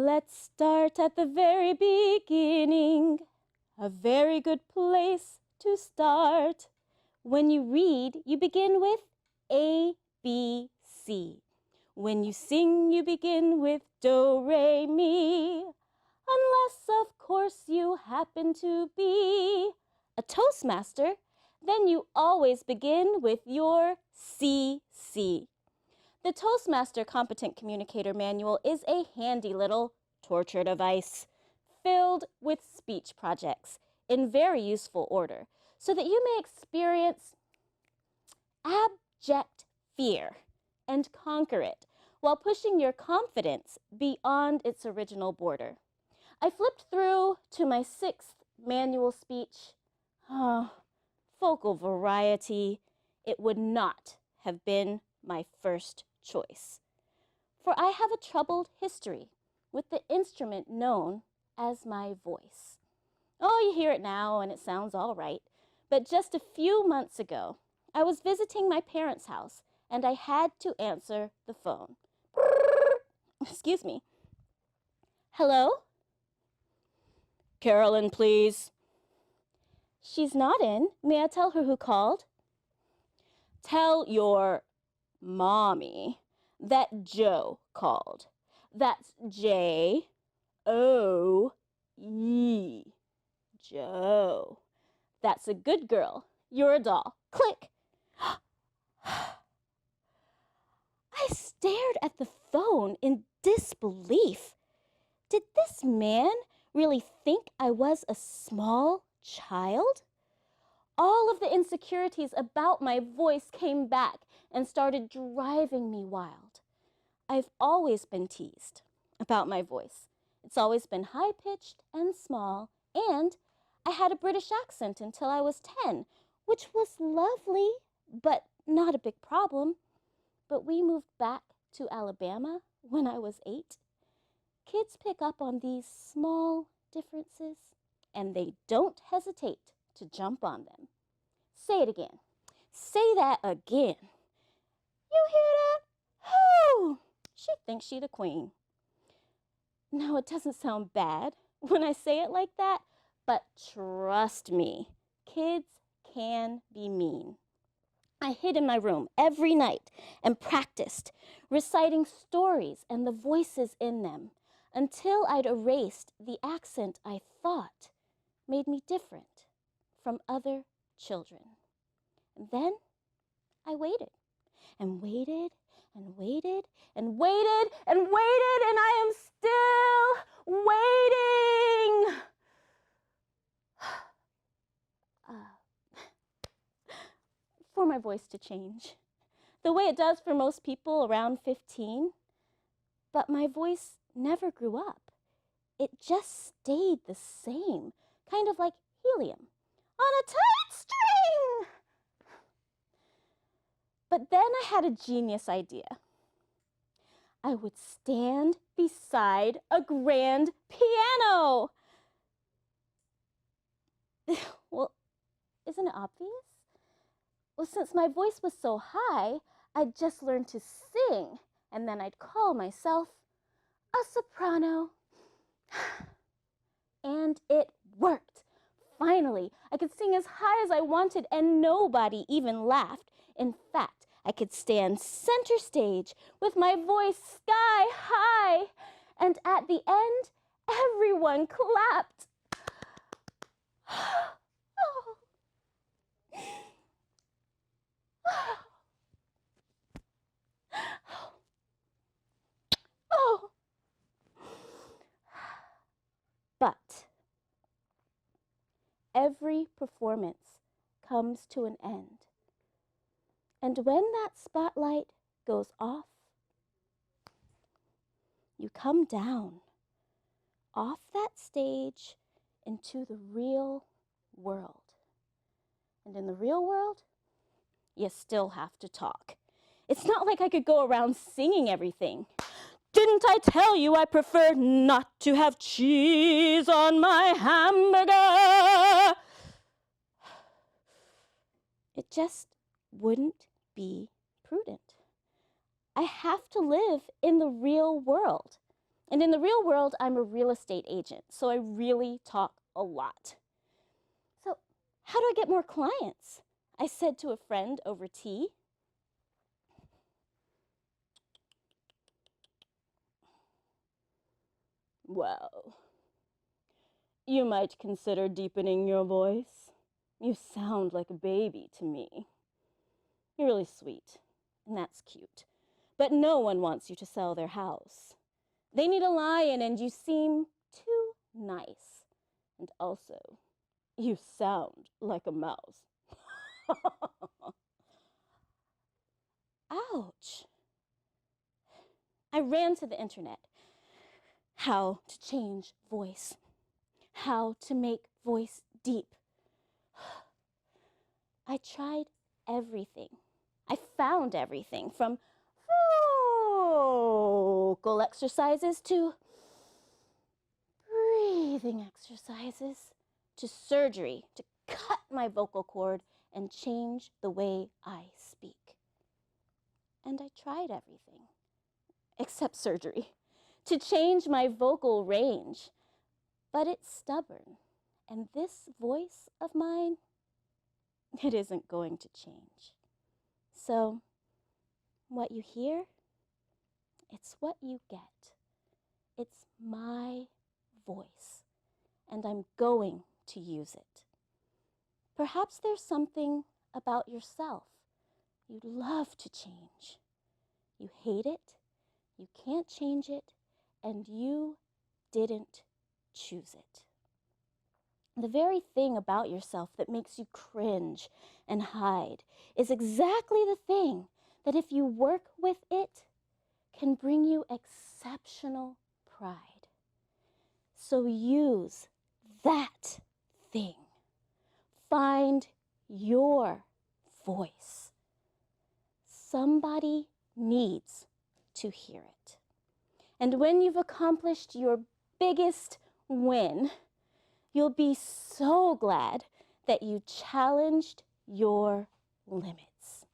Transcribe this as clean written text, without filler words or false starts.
Let's start at the very beginning. A very good place to start. When you read, you begin with A, B, C. When you sing, you begin with Do, Re, Mi. Unless, of course, you happen to be a Toastmaster, then you always begin with your CC. The Toastmaster Competent Communicator Manual is a handy little torture device filled with speech projects in very useful order so that you may experience abject fear and conquer it while pushing your confidence beyond its original border. I flipped through to my 6th manual speech. Vocal variety. It would not have been my first choice. For I have a troubled history with the instrument known as my voice. Oh, you hear it now and it sounds all right. But just a few months ago, I was visiting my parents' house and I had to answer the phone. Excuse me. Hello? Carolyn, please. She's not in. May I tell her who called? Tell your mommy that Joe called. That's J-O-E. Joe. That's a good girl. You're a doll. Click. I stared at the phone in disbelief. Did this man really think I was a small child? All of the insecurities about my voice came back and started driving me wild. I've always been teased about my voice. It's always been high-pitched and small, and I had a British accent until I was 10, which was lovely, but not a big problem. But we moved back to Alabama when I was 8. Kids pick up on these small differences, and they don't hesitate to jump on them. Say it again. Say that again. You hear that? Oh, she thinks she the queen. No, it doesn't sound bad when I say it like that, but trust me, kids can be mean. I hid in my room every night and practiced reciting stories and the voices in them until I'd erased the accent I thought made me different from other children. And then I waited and waited and waited and waited and waited, and I am still waiting. For my voice to change, the way it does for most people around 15. But my voice never grew up. It just stayed the same, kind of like helium on a tight string. But then I had a genius idea. I would stand beside a grand piano. Well, isn't it obvious? Well, since my voice was so high, I'd just learned to sing, and then I'd call myself a soprano. And it worked. Finally, I could sing as high as I wanted, and nobody even laughed. In fact, I could stand center stage with my voice sky high, and at the end, everyone clapped. Oh. But every performance comes to an end. And when that spotlight goes off, you come down off that stage into the real world. And in the real world, you still have to talk. It's not like I could go around singing everything. Didn't I tell you I prefer not to have cheese on my hamburger? It just wouldn't be prudent. I have to live in the real world. And in the real world, I'm a real estate agent, so I really talk a lot. So how do I get more clients? I said to a friend over tea. Well, you might consider deepening your voice. You sound like a baby to me. You're really sweet, and that's cute. But no one wants you to sell their house. They need a lion, and you seem too nice. And also, you sound like a mouse. Ouch. I ran to the internet. How to change voice. How to make voice deep. I tried everything. I found everything from vocal exercises to breathing exercises to surgery to cut my vocal cord and change the way I speak. And I tried everything, except surgery, to change my vocal range. But it's stubborn, and this voice of mine, it isn't going to change. So, what you hear, it's what you get. It's my voice, and I'm going to use it. Perhaps there's something about yourself you'd love to change. You hate it, you can't change it, and you didn't choose it. The very thing about yourself that makes you cringe and hide is exactly the thing that if you work with it, can bring you exceptional pride. So use that thing. Find your voice. Somebody needs to hear it. And when you've accomplished your biggest win, you'll be so glad that you challenged your limits.